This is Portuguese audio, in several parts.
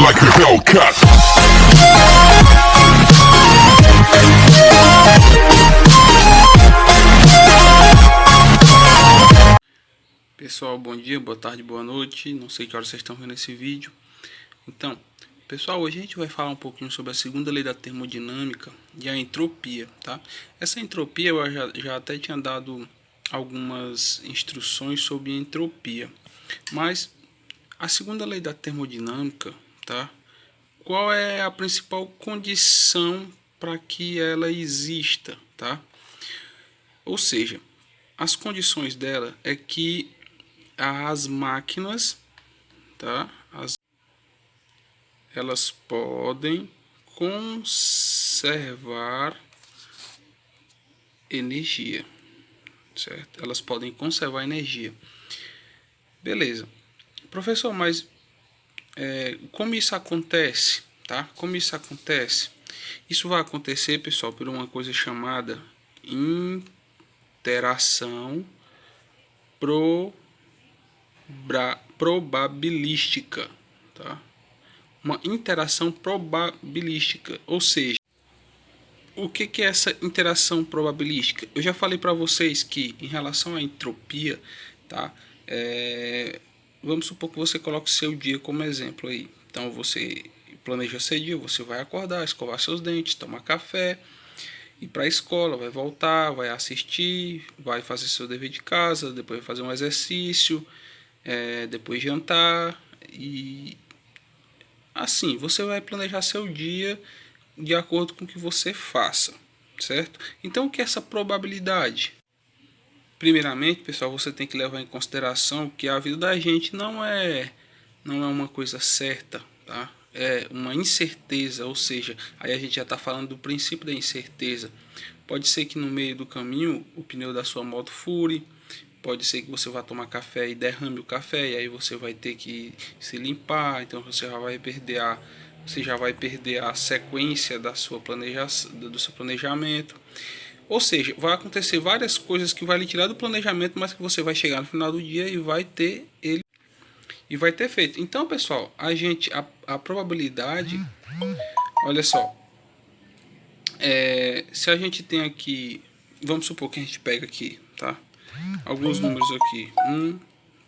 like a Hellcat. Pessoal, bom dia, boa tarde, boa noite. Não sei que hora vocês estão vendo esse vídeo. Então, pessoal, hoje a gente vai falar um pouquinho sobre a segunda lei da termodinâmica e a entropia, tá? Essa entropia eu já até tinha dado algumas instruções sobre entropia, mas a segunda lei da termodinâmica, tá? Qual é a principal condição para que ela exista, tá? Ou seja, as condições dela é que as máquinas, tá? Elas podem conservar energia, certo? Elas podem conservar energia. Beleza. Professor, mas como isso acontece, tá? Como isso acontece? Isso vai acontecer, pessoal, por uma coisa chamada interação probabilística, tá? Uma interação probabilística, ou seja, o que é essa interação probabilística? Eu já falei para vocês que em relação à entropia, tá? Vamos supor que você coloque o seu dia como exemplo aí. Então você planeja seu dia, você vai acordar, escovar seus dentes, tomar café, ir para a escola, vai voltar, vai assistir, vai fazer seu dever de casa, depois vai fazer um exercício, depois jantar e assim, você vai planejar seu dia de acordo com o que você faça, certo? Então, o que é essa probabilidade? Primeiramente, pessoal, você tem que levar em consideração que a vida da gente não é uma coisa certa, tá? É uma incerteza, ou seja, aí a gente já está falando do princípio da incerteza. Pode ser que no meio do caminho o pneu da sua moto fure, pode ser que você vá tomar café e derrame o café, e aí você vai ter que se limpar, então você já vai perder a sequência do seu planejamento. Ou seja, vai acontecer várias coisas que vai lhe tirar do planejamento, mas que você vai chegar no final do dia e vai ter ele e vai ter feito. Então, pessoal, a probabilidade, olha só, se a gente tem aqui, vamos supor que a gente pega aqui, tá? Alguns números aqui,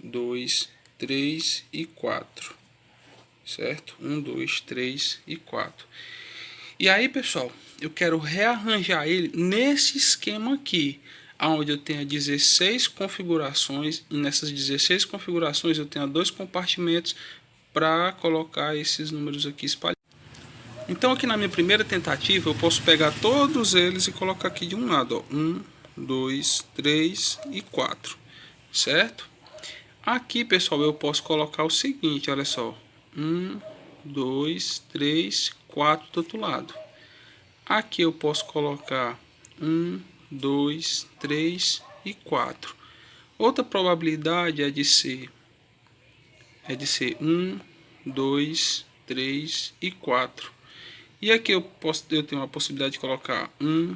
2, 3 e 4, certo? 2, 3 e 4. E aí, pessoal, eu quero rearranjar ele nesse esquema aqui, onde eu tenho 16 configurações, e nessas 16 configurações eu tenho dois compartimentos para colocar esses números aqui espalhados. Então, aqui na minha primeira tentativa, eu posso pegar todos eles e colocar aqui de um lado, ó, 2, 3 e 4, certo? Aqui, pessoal, eu posso colocar o seguinte, olha só, 2, 3, 4 do outro lado. Aqui eu posso colocar 2, 3 e 4. Outra probabilidade é de ser 2, 3 e 4. E aqui eu tenho a possibilidade de colocar 1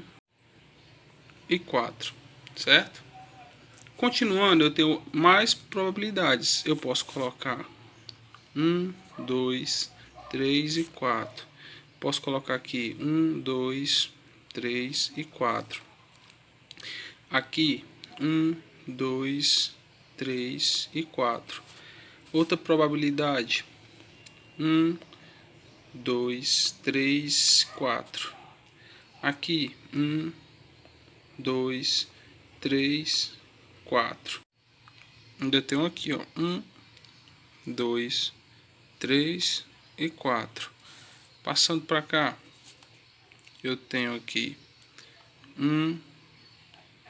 e 4, certo? Continuando, eu tenho mais probabilidades. Eu posso colocar 2, 3 e 4. Posso colocar aqui 2, 3 e 4. Aqui 2, 3 e 4. Outra probabilidade 2, 3, 4. Aqui 2, 3, 4. Ainda tenho aqui, ó, 2, 3 e 4. Passando para cá, eu tenho aqui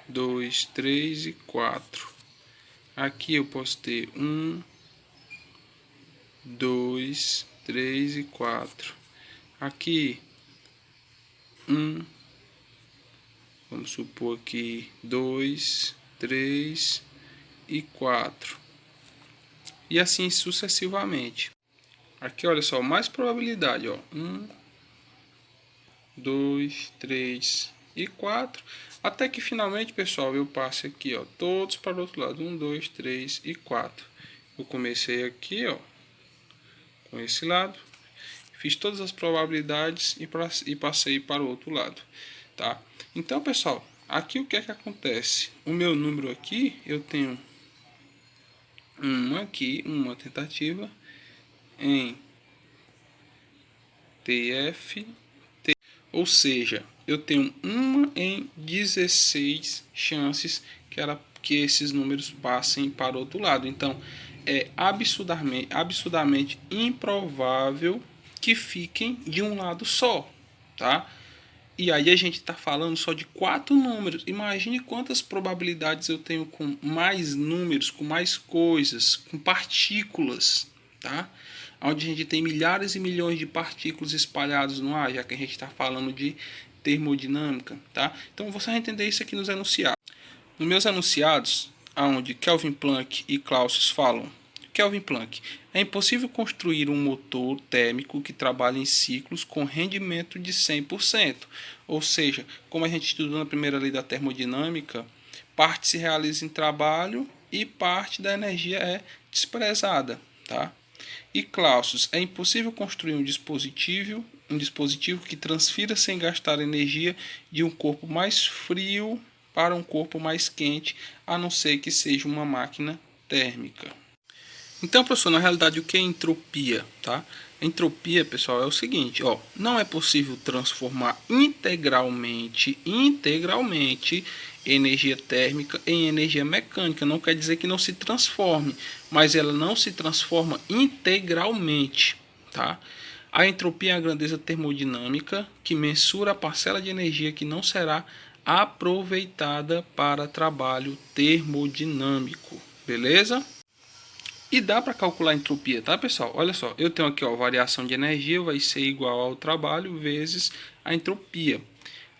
2, 3 e 4. Aqui eu posso ter 2, 3 e 4. Aqui vamos supor aqui 2, 3 e 4. E assim sucessivamente. Aqui, olha só, mais probabilidade, ó. 2, 3 e 4. Até que finalmente, pessoal, eu passe aqui, ó, todos para o outro lado. 2, 3 e 4. Eu comecei aqui, ó, com esse lado. fiz todas as probabilidades e passei para o outro lado, tá? Então, pessoal, aqui o que é que acontece? O meu número aqui, eu tenho uma tentativa em TF, ou seja, eu tenho uma em 16 chances que esses números passem para o outro lado. Então, é absurdamente improvável que fiquem de um lado só, tá? E aí a gente está falando só de 4 números. Imagine quantas probabilidades eu tenho com mais números, com mais coisas, com partículas, tá? Onde a gente tem milhares e milhões de partículas espalhadas no ar, já que a gente está falando de termodinâmica, tá? Então você vai entender isso aqui nos enunciados. Nos meus enunciados, onde Kelvin Planck e Clausius falam: Kelvin Planck, é impossível construir um motor térmico que trabalhe em ciclos com rendimento de 100%. Ou seja, como a gente estudou na primeira lei da termodinâmica, parte se realiza em trabalho e parte da energia é desprezada, tá? E Clausius, é impossível construir um dispositivo que transfira sem gastar energia de um corpo mais frio para um corpo mais quente, a não ser que seja uma máquina térmica. Então, professor, na realidade, o que é entropia, tá? Entropia, pessoal, é o seguinte, ó, não é possível transformar integralmente energia térmica em energia mecânica. Não quer dizer que não se transforme, mas ela não se transforma integralmente, tá? A entropia é a grandeza termodinâmica que mensura a parcela de energia que não será aproveitada para trabalho termodinâmico, beleza? E dá para calcular a entropia, tá, pessoal? Olha só, eu tenho aqui, ó, variação de energia vai ser igual ao trabalho vezes a entropia.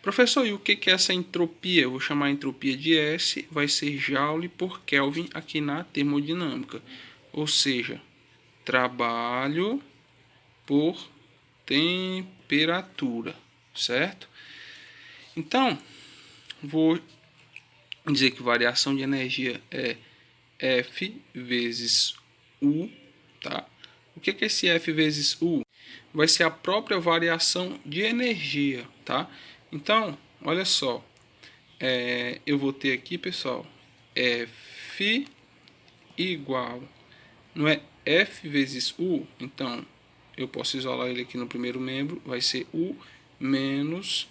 Professor, e o que é essa entropia? Eu vou chamar a entropia de S, vai ser Joule por Kelvin aqui na termodinâmica. Ou seja, trabalho por temperatura, certo? Então, vou dizer que variação de energia é F vezes U, tá? O que é esse F vezes U? Vai ser a própria variação de energia, tá? Então, olha só, eu vou ter aqui, pessoal, F igual, não é F vezes U, então eu posso isolar ele aqui no primeiro membro, vai ser U menos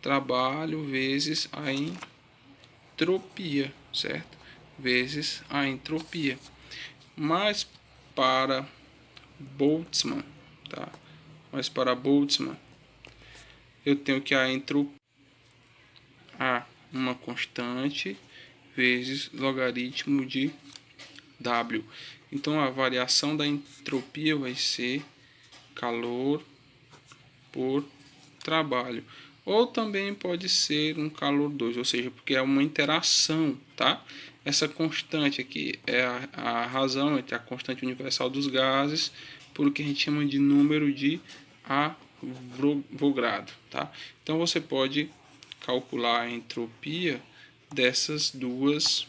trabalho vezes a entropia, certo? Vezes a entropia. Mas para Boltzmann, tá? Mas para Boltzmann, eu tenho que a entropia a uma constante vezes logaritmo de W. Então a variação da entropia vai ser calor por trabalho. Ou também pode ser um calor 2, ou seja, porque é uma interação, tá? Essa constante aqui é a razão entre a constante universal dos gases por o que a gente chama de número de Avogadro, tá? Então você pode calcular a entropia dessas duas